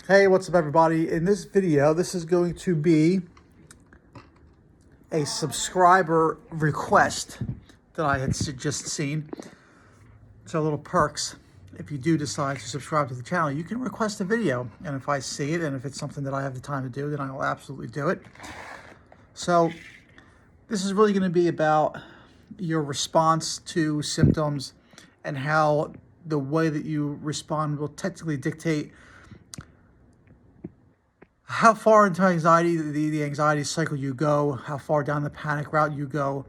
Hey, what's up everybody? In this video, this is going to be a subscriber request that I had just seen. So little perks. If you do decide to subscribe to the channel, you can request a video. And if I see it and if it's something that I have the time to do, then I will absolutely do it. So this is really going to be about your response to symptoms and how the way that you respond will technically dictate how far into anxiety, the anxiety cycle you go, how far down the panic route you go,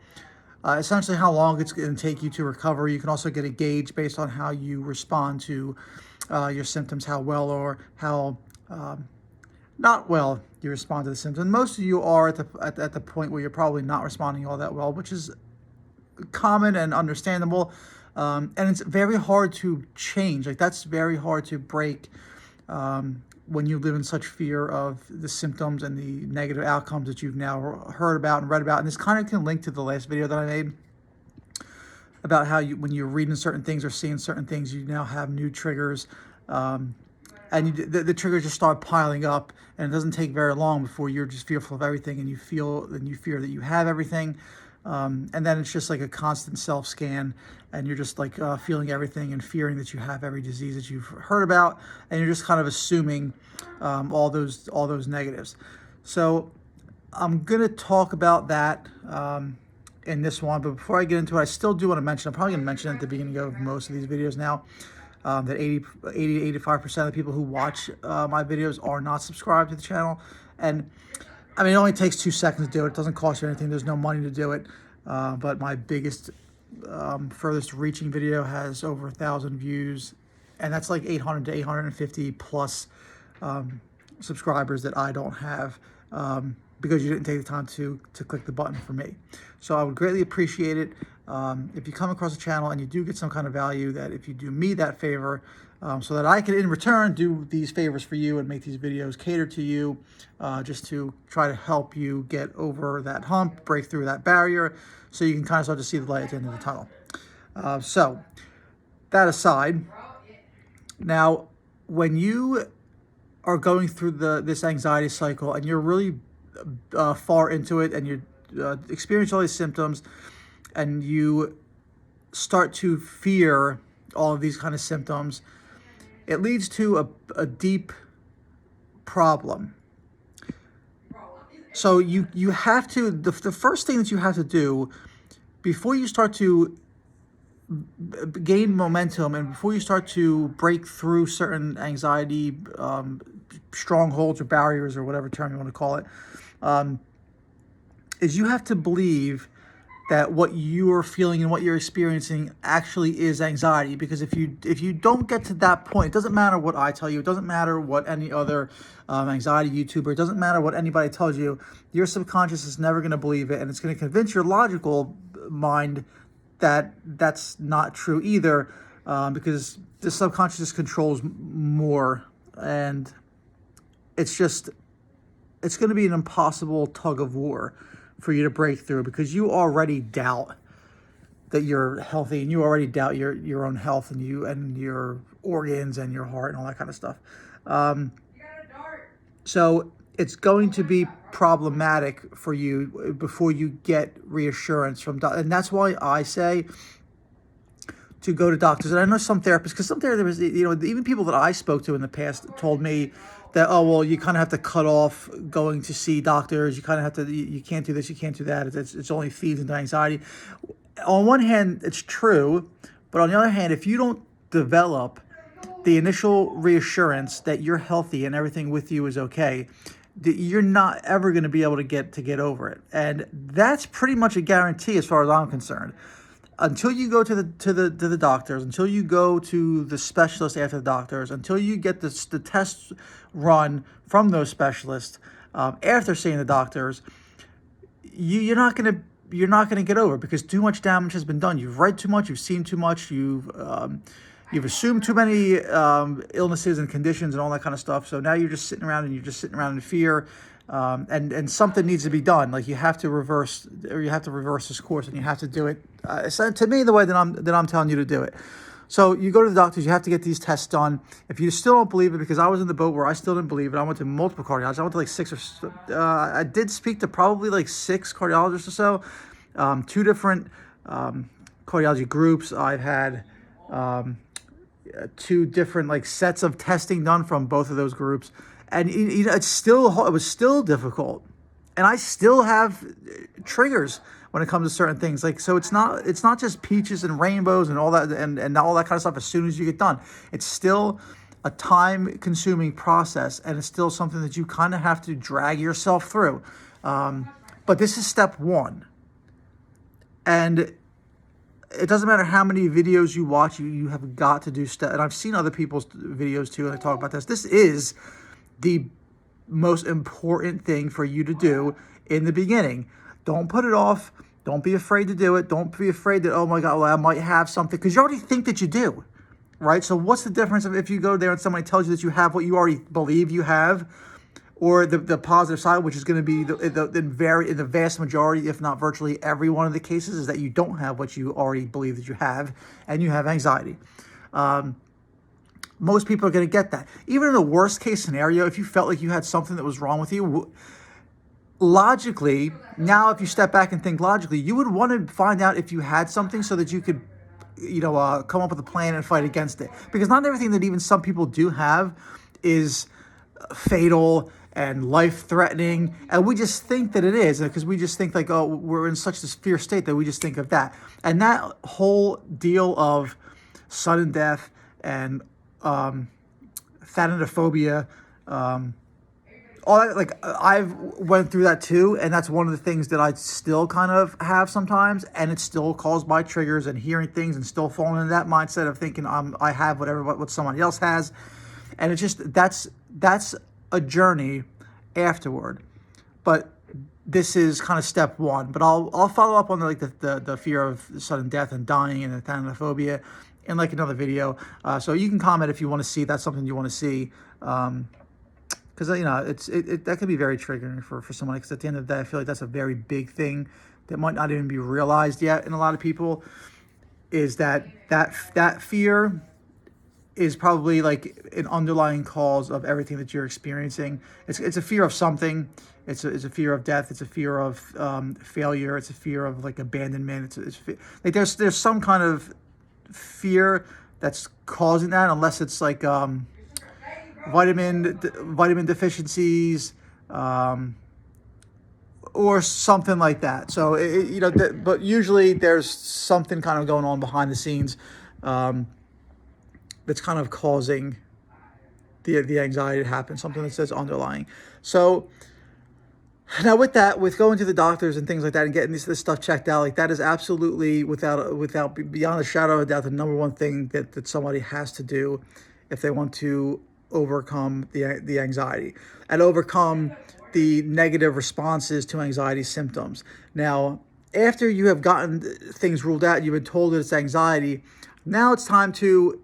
essentially how long it's going to take you to recover. You can also get a gauge based on how you respond to your symptoms, how well or how not well you respond to the symptoms. Most of you are at the point where you're probably not responding all that well, which is common and understandable. And it's very hard to change. Like, that's very hard to break when you live in such fear of the symptoms and the negative outcomes that you've now heard about and read about. And this kind of can link to the last video that I made about how when you're reading certain things or seeing certain things, you now have new triggers. And the triggers just start piling up, and it doesn't take very long before you're just fearful of everything, and you fear that you have everything. And then it's just like a constant self-scan, and you're just like feeling everything and fearing that you have every disease that you've heard about, and you're just kind of assuming all those negatives. So I'm gonna talk about that in this one, but before I get into it, I still do want to mention, I'm probably gonna mention at the beginning of most of these videos now, that 80 to 85% of the people who watch my videos are not subscribed to the channel. And I mean, it only takes 2 seconds to do it. It doesn't cost you anything. There's no money to do it. But my biggest, furthest reaching video has over 1,000 views. And that's like 800 to 850 plus subscribers that I don't have because you didn't take the time to click the button for me. So I would greatly appreciate it if you come across the channel and you do get some kind of value, that if you do me that favor, so that I can in return do these favors for you and make these videos cater to you, just to try to help you get over that hump, break through that barrier, so you can kind of start to see the light at the end of the tunnel. So that aside, now when you are going through this anxiety cycle and you're really far into it and you experience all these symptoms and you start to fear all of these kind of symptoms, it leads to a deep problem. So you have to, the first thing that you have to do before you start to gain momentum and before you start to break through certain anxiety strongholds or barriers or whatever term you want to call it, is you have to believe that what you are feeling and what you're experiencing actually is anxiety. Because if you don't get to that point, it doesn't matter what I tell you, it doesn't matter what any other anxiety YouTuber, it doesn't matter what anybody tells you, your subconscious is never going to believe it, and it's going to convince your logical mind that that's not true either, because the subconscious controls more, and it's going to be an impossible tug of war for you to break through, because you already doubt that you're healthy, and you already doubt your own health and your organs and your heart and all that kind of stuff. So it's going to be problematic for you before you get reassurance from doctors. And that's why I say to go to doctors. And I know some therapists, because some therapists, even people that I spoke to in the past told me that, oh, well, you kind of have to cut off going to see doctors. You kind of have to, you can't do this, you can't do that. It's only feeds into anxiety. On one hand, it's true. But on the other hand, if you don't develop the initial reassurance that you're healthy and everything with you is okay, you're not ever going to be able to get over it. And that's pretty much a guarantee as far as I'm concerned. Until you go to the doctors, until you go to the specialist after the doctors, until you get the tests run from those specialists after seeing the doctors, you're not gonna get over it, because too much damage has been done. You've read too much, you've seen too much, you've assumed too many illnesses and conditions and all that kind of stuff. So now you're just sitting around in fear. And something needs to be done. Like, you have to reverse this course, and you have to do it. To me, the way that I'm telling you to do it. So you go to the doctors, you have to get these tests done. If you still don't believe it, because I was in the boat where I still didn't believe it, I went to multiple cardiologists. I went to like I did speak to probably like 6 cardiologists or so, 2 different cardiology groups. I've had 2 different like sets of testing done from both of those groups, and you know, it was still difficult, and I still have triggers when it comes to certain things. Like, so it's not just peaches and rainbows and all that and all that kind of stuff as soon as you get done. It's still a time consuming process, and it's still something that you kind of have to drag yourself through. But this is step 1, and it doesn't matter how many videos you watch, you have got to do step. And I've seen other people's videos too, and they talk about this. This is the most important thing for you to do in the beginning. Don't put it off. Don't be afraid to do it. Don't be afraid that, oh my God, well, I might have something, because you already think that you do, right? So what's the difference if you go there and somebody tells you that you have what you already believe you have, or the positive side, which is going to be in the vast majority, if not virtually every one of the cases, is that you don't have what you already believe that you have, and you have anxiety. Most people are going to get that. Even in the worst case scenario, if you felt like you had something that was wrong with you, logically, now if you step back and think logically, you would want to find out if you had something so that you could, come up with a plan and fight against it. Because not everything that even some people do have is fatal and life-threatening, and we just think that it is, because we just think like, oh, we're in such this fear state that we just think of that. And that whole deal of sudden death and thanatophobia, all that, like, I've went through that too, and that's one of the things that I still kind of have sometimes, and it's still caused by triggers and hearing things and still falling into that mindset of thinking I have what somebody else has, and it's just that's a journey afterward. But this is kind of step 1. But I'll follow up on the fear of sudden death and dying and the thanatophobia in like another video. So you can comment if you want to see that's something you want to see. Because that can be very triggering for someone. Because at the end of the day, I feel like that's a very big thing that might not even be realized yet in a lot of people. Is that fear is probably like an underlying cause of everything that you're experiencing. It's a fear of something. It's a fear of death. It's a fear of failure. It's a fear of like abandonment. It's like there's some kind of fear that's causing that, unless it's like vitamin deficiencies, or something like that. So but usually there's something kind of going on behind the scenes that's kind of causing the anxiety to happen. Something that says underlying. So now with going to the doctors and things like that and getting this stuff checked out, like that is absolutely without beyond a shadow of a doubt the number one thing that somebody has to do if they want to overcome the anxiety and overcome the negative responses to anxiety symptoms. Now, after you have gotten things ruled out, you've been told that it's anxiety, now it's time to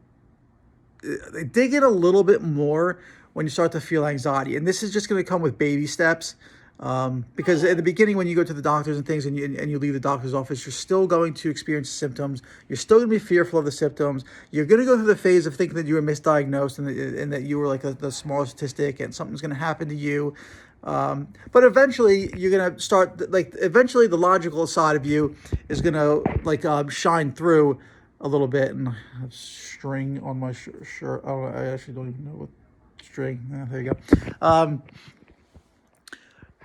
dig in a little bit more when you start to feel anxiety. And this is just going to come with baby steps. Because at the beginning, when you go to the doctors and things and you leave the doctor's office, you're still going to experience symptoms. You're still going to be fearful of the symptoms. You're going to go through the phase of thinking that you were misdiagnosed and that you were like the small statistic and something's going to happen to you. But eventually you're going to start, eventually the logical side of you is going to shine through a little bit. And I have string on my shirt. Oh, I actually don't even know what string. There you go.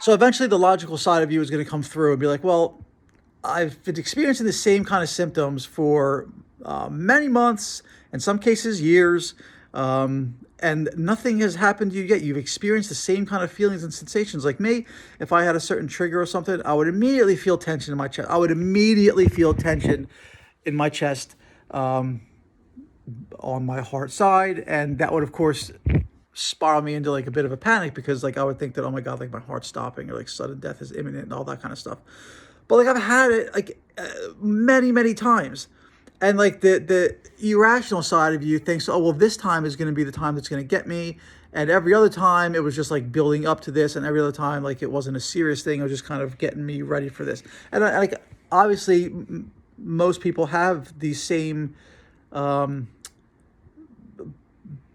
So eventually the logical side of you is going to come through and be like, well, I've been experiencing the same kind of symptoms for many months, in some cases years, and nothing has happened to you yet. You've experienced the same kind of feelings and sensations. Like me, if I had a certain trigger or something, I would immediately feel tension in my chest. I would immediately feel tension in my chest on my heart side, and that would, of course, spiral me into like a bit of a panic, because like I would think that, oh my God, like my heart's stopping, or like sudden death is imminent and all that kind of stuff. But like I've had it like many times, and like the irrational side of you thinks, oh well, this time is going to be the time that's going to get me, and every other time it was just like building up to this, and every other time like it wasn't a serious thing, it was just kind of getting me ready for this. And like obviously most people have these same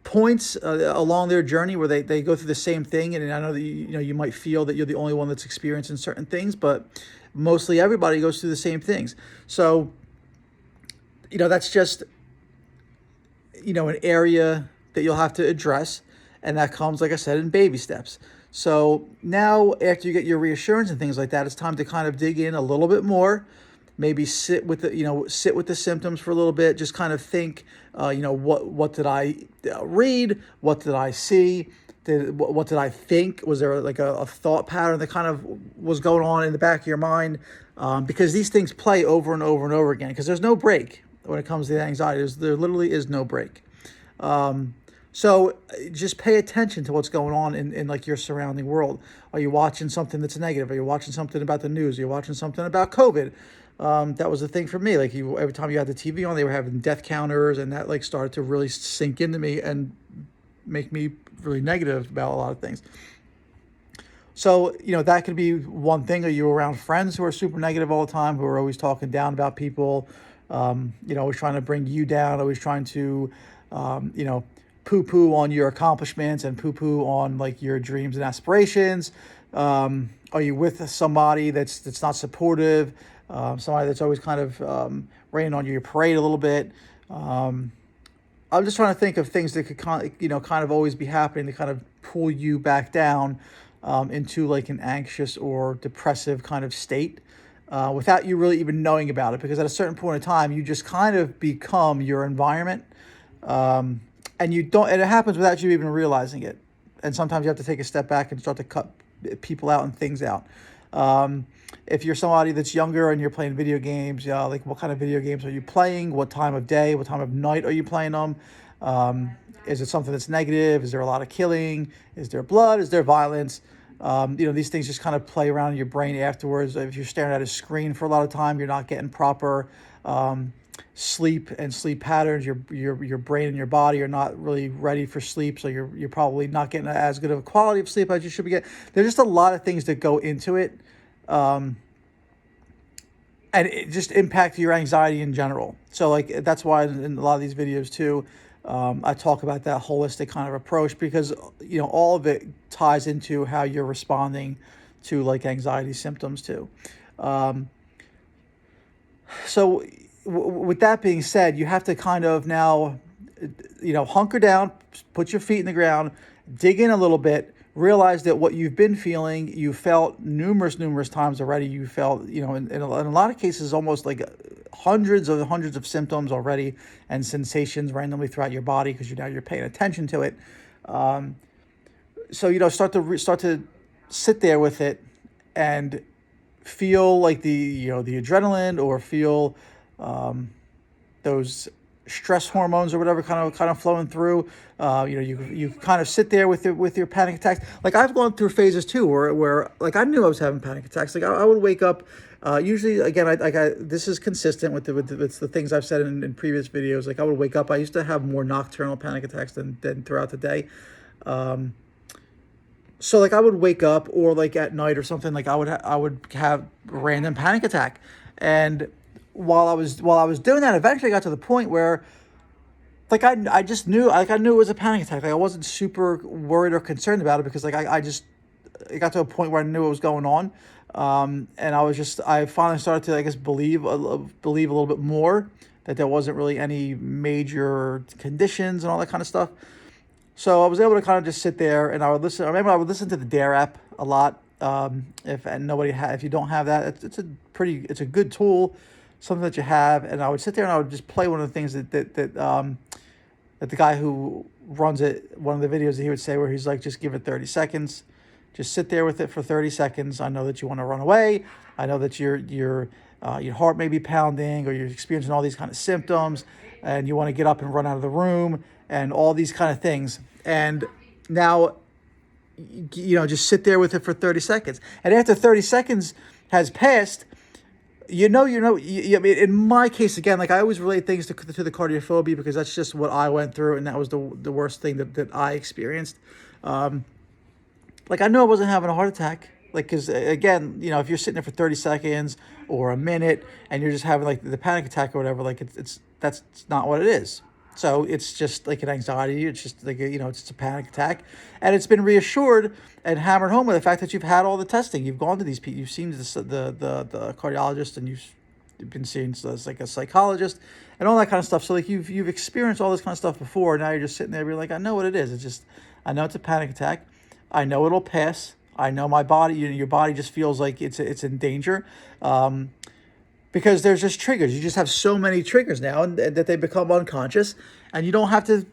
points along their journey where they go through the same thing. And I know that you might feel that you're the only one that's experiencing certain things, but mostly everybody goes through the same things. So, that's just, an area that you'll have to address. And that comes, like I said, in baby steps. So now after you get your reassurance and things like that, it's time to kind of dig in a little bit more. Maybe sit with the symptoms for a little bit. Just kind of think, what did I read? What did I see? What did I think? Was there like a thought pattern that kind of was going on in the back of your mind? Because these things play over and over and over again. Because there's no break when it comes to the anxiety. There literally is no break. So just pay attention to what's going on in like your surrounding world. Are you watching something that's negative? Are you watching something about the news? Are you watching something about COVID? That was the thing for me. Like every time you had the TV on, they were having death counters, and that like started to really sink into me and make me really negative about a lot of things. So, that could be one thing. Are you around friends who are super negative all the time, who are always talking down about people, always trying to bring you down, always trying to, poo-poo on your accomplishments and poo-poo on like your dreams and aspirations? Are you with somebody that's not supportive? Somebody that's always kind of raining on your parade a little bit? I'm just trying to think of things that could kind of always be happening to kind of pull you back down into like an anxious or depressive kind of state without you really even knowing about it. Because at a certain point in time, you just kind of become your environment. And and it happens without you even realizing it. And sometimes you have to take a step back and start to cut people out and things out. If you're somebody that's younger and you're playing video games, like what kind of video games are you playing? What time of day, what time of night are you playing them? Is it something that's negative? Is there a lot of killing? Is there blood? Is there violence? These things just kind of play around in your brain afterwards. If you're staring at a screen for a lot of time, you're not getting proper sleep and sleep patterns. Your brain and your body are not really ready for sleep, so you're probably not getting as good of a quality of sleep as you should be getting. There's just a lot of things that go into it, and it just impact your anxiety in general. So like that's why in a lot of these videos too, I talk about that holistic kind of approach, because all of it ties into how you're responding to like anxiety symptoms too. So with that being said, you have to kind of now, hunker down, put your feet in the ground, dig in a little bit, realize that what you've been feeling, you felt numerous times already. You felt, in a lot of cases, almost like hundreds of symptoms already and sensations randomly throughout your body, because you're paying attention to it. So, start to sit there with it and feel like the adrenaline, or feel those stress hormones or whatever kind of flowing through. You kind of sit there with your panic attacks. Like I've gone through phases too where like I knew I was having panic attacks. Like I would wake up. Usually, again, this is consistent with the things I've said in previous videos. Like I would wake up. I used to have more nocturnal panic attacks than throughout the day. So like I would wake up, or like at night or something, like I would have a random panic attack. And while I was doing that, eventually I got to the point where like I just knew, like I knew it was a panic attack. Like I wasn't super worried or concerned about it, because like it got to a point where I knew what was going on. And I finally started to, I guess, believe a little bit more that there wasn't really any major conditions and all that kind of stuff. So I was able to kind of just sit there, and I would listen. I remember I would listen to the Dare app a lot. If you don't have that, it's a good tool, something that you have. And I would sit there and I would just play one of the things that the guy who runs it, one of the videos that he would say, where he's like, just give it 30 seconds. Just sit there with it for 30 seconds. I know that you want to run away. I know that your heart may be pounding, or you're experiencing all these kind of symptoms, and you want to get up and run out of the room, and all these kind of things. And now, just sit there with it for 30 seconds. And after 30 seconds has passed, I mean, in my case, again, like I always relate things to the cardiophobia, because that's just what I went through, and that was the worst thing that I experienced. Like I knew I wasn't having a heart attack, like, because again, if you're sitting there for 30 seconds or a minute and you're just having like the panic attack or whatever, like it's That's not what it is. So it's just like an anxiety. It's just like it's just a panic attack, and it's been reassured and hammered home with the fact that you've had all the testing. You've gone to these people. You've seen the cardiologist, and you've been seeing like a psychologist, and all that kind of stuff. So like you've experienced all this kind of stuff before. Now you're just sitting there, being like, I know what it is. It's just I know it's a panic attack. I know it'll pass. I know my body. Your body just feels like it's in danger. Because there's just triggers. You just have so many triggers now, and that they become unconscious, and you don't have to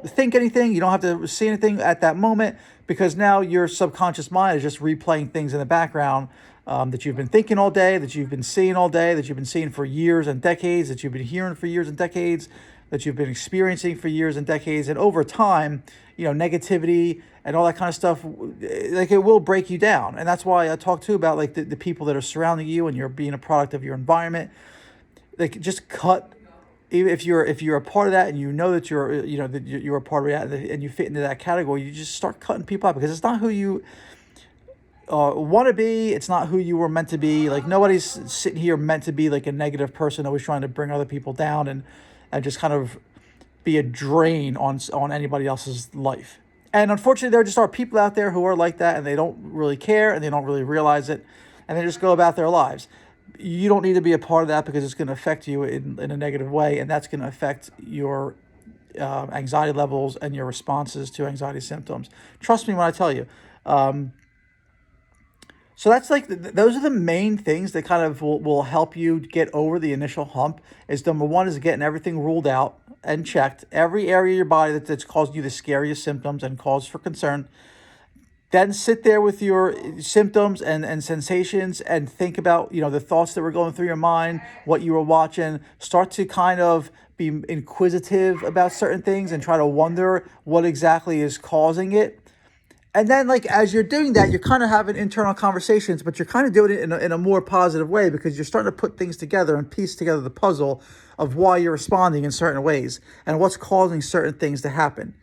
think anything. You don't have to see anything at that moment, because now your subconscious mind is just replaying things in the background that you've been thinking all day, that you've been seeing all day, that you've been seeing for years and decades, that you've been hearing for years and decades, that you've been experiencing for years and decades. And over time, negativity and all that kind of stuff, like it will break you down. And that's why I talk too about like the people that are surrounding you, and you're being a product of your environment. Like just cut. Even if you're a part of that, and you know that you're a part of that, and you fit into that category, you just start cutting people out, because it's not who you want to be. It's not who you were meant to be. Like nobody's sitting here meant to be like a negative person, always trying to bring other people down and just kind of be a drain on anybody else's life. And unfortunately, there just are people out there who are like that, and they don't really care, and they don't really realize it, and they just go about their lives. You don't need to be a part of that, because it's going to affect you in a negative way, and that's going to affect your anxiety levels and your responses to anxiety symptoms. Trust me when I tell you. So that's like those are the main things that kind of will help you get over the initial hump. Is number one is getting everything ruled out and checked, every area of your body that's caused you the scariest symptoms and cause for concern. Then sit there with your symptoms and sensations, and think about the thoughts that were going through your mind, what you were watching. Start to kind of be inquisitive about certain things and try to wonder what exactly is causing it. And then, like, as you're doing that, you're kind of having internal conversations, but you're kind of doing it in a more positive way, because you're starting to put things together and piece together the puzzle of why you're responding in certain ways and what's causing certain things to happen.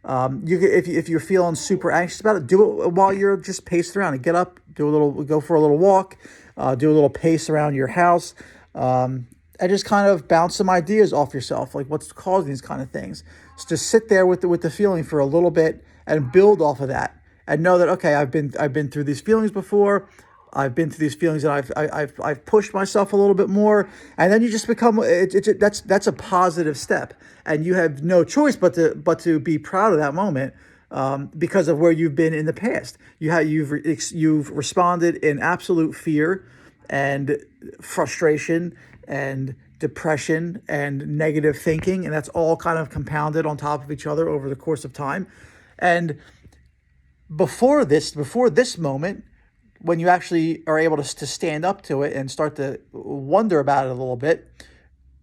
If you're feeling super anxious about it, do it while you're just pacing around, and get up, go for a little walk, do a little pace around your house, and just kind of bounce some ideas off yourself, like what's causing these kind of things. So just sit there with the feeling for a little bit and build off of that. And know that, okay, I've been through these feelings before. I've been through these feelings, and I've pushed myself a little bit more, and then you just become that's a positive step, and you have no choice but to be proud of that moment, because of where you've been in the past. You've responded in absolute fear and frustration and depression and negative thinking, and that's all kind of compounded on top of each other over the course of time. And before this moment, when you actually are able to stand up to it and start to wonder about it a little bit,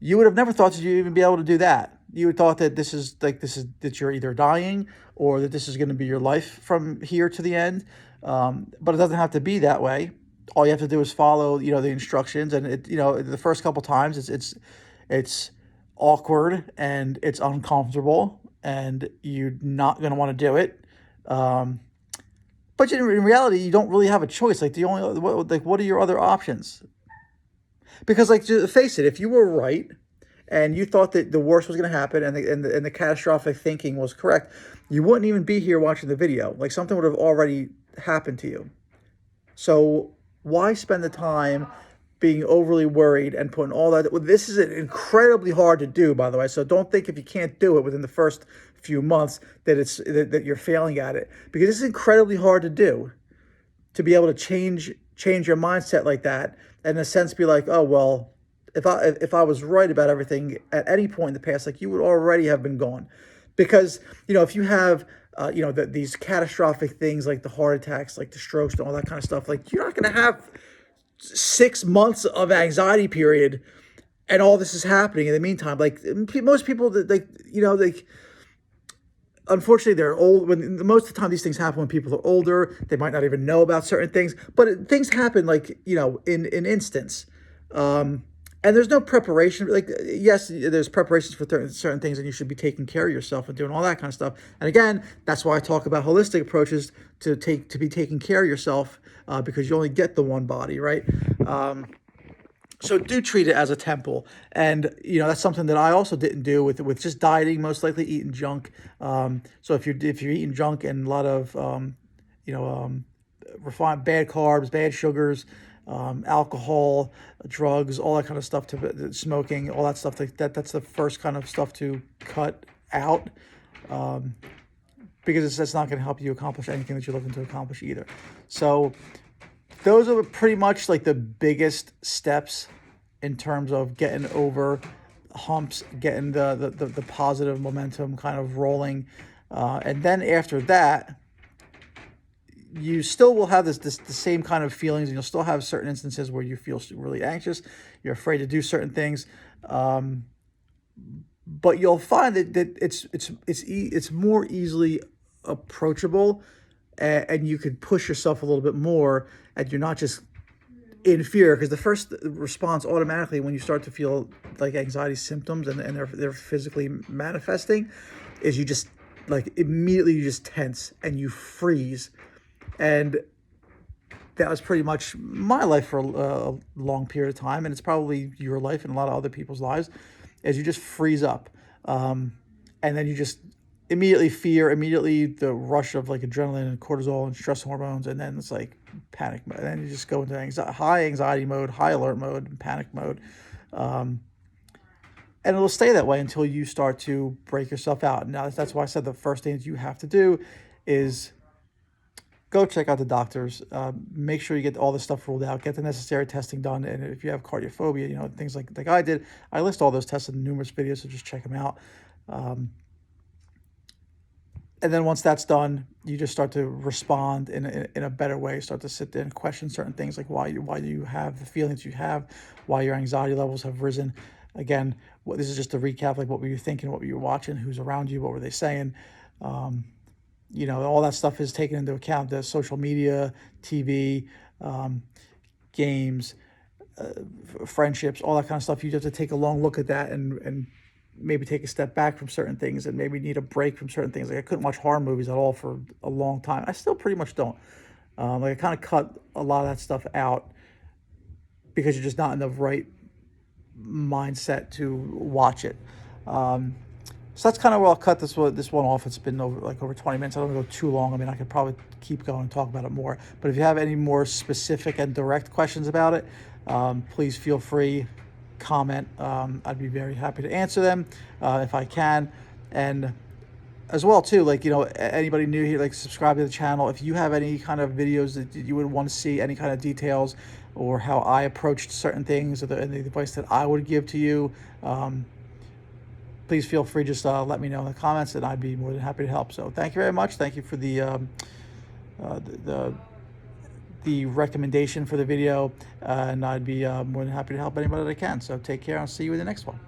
you would have never thought that you'd even be able to do that. You would thought that that you're either dying, or that this is going to be your life from here to the end. But it doesn't have to be that way. All you have to do is follow, the instructions, and the first couple times it's awkward and it's uncomfortable, and you're not going to want to do it. But in reality, you don't really have a choice. Like what are your other options? Because, like, to face it, if you were right and you thought that the worst was going to happen, and the catastrophic thinking was correct, you wouldn't even be here watching the video. Like, something would have already happened to you. So why spend the time being overly worried and putting all that? This is incredibly hard to do, by the way. So don't think if you can't do it within the first few months that you're failing at it, because it's incredibly hard to do, to be able to change your mindset like that, and in a sense be like, oh well, if I was right about everything at any point in the past, like, you would already have been gone. Because if you have these catastrophic things like the heart attacks, like the strokes and all that kind of stuff, like, you're not going to have 6 months of anxiety period and all this is happening in the meantime. Like, most people that unfortunately, they're old. Most of the time these things happen when people are older. They might not even know about certain things, but things happen like, in instance. And there's no preparation. Like, yes, there's preparations for certain things, and you should be taking care of yourself and doing all that kind of stuff. And again, that's why I talk about holistic approaches to be taking care of yourself, because you only get the one body, right? So do treat it as a temple, and that's something that I also didn't do with just dieting, most likely eating junk. So if you're eating junk and a lot of you know refined bad carbs, bad sugars, alcohol, drugs, all that kind of stuff, to smoking, all that stuff, that's the first kind of stuff to cut out, because that's not going to help you accomplish anything that you're looking to accomplish either. So those are pretty much like the biggest steps in terms of getting over humps, getting the positive momentum kind of rolling. And then after that, you still will have the same kind of feelings, and you'll still have certain instances where you feel really anxious, you're afraid to do certain things. But you'll find that it's more easily approachable, and you can push yourself a little bit more, and you're not just in fear, because the first response automatically when you start to feel like anxiety symptoms, and they're physically manifesting, is you just like immediately you just tense and you freeze. And that was pretty much my life for a long period of time, and it's probably your life and a lot of other people's lives, is you just freeze up, and then you just immediately the rush of like adrenaline and cortisol and stress hormones, and then it's like panic mode, and then you just go into high anxiety mode, high alert mode, and panic mode, and it'll stay that way until you start to break yourself out. Now that's why I said the first thing that you have to do is go check out the doctors. Make sure you get all this stuff ruled out. Get the necessary testing done. And if you have cardiophobia, things like I did, I list all those tests in numerous videos, so just check them out. And then once that's done, you just start to respond in a better way. Start to sit there and question certain things, like why do you have the feelings you have, why your anxiety levels have risen. Again, this is just a recap, like what were you thinking, what were you watching, who's around you, what were they saying. All that stuff is taken into account. The social media, TV, games, friendships, all that kind of stuff. You have to take a long look at that, and maybe take a step back from certain things, and maybe need a break from certain things. Like I couldn't watch horror movies at all for a long time. I still pretty much don't. Like I kind of cut a lot of that stuff out because you're just not in the right mindset to watch it. So that's kind of where I'll cut this one off. It's been over 20 minutes. I don't want to go too long. I mean, I could probably keep going and talk about it more. But if you have any more specific and direct questions about it, please feel free, comment. I'd be very happy to answer them if I can. And as well too, anybody new here, subscribe to the channel. If you have any kind of videos that you would want to see, any kind of details, or how I approached certain things, or the advice that I would give to you, please feel free, just let me know in the comments, and I'd be more than happy to help. So thank you very much. Thank you for the recommendation for the video, and I'd be more than happy to help anybody that I can. So take care. I'll see you in the next one.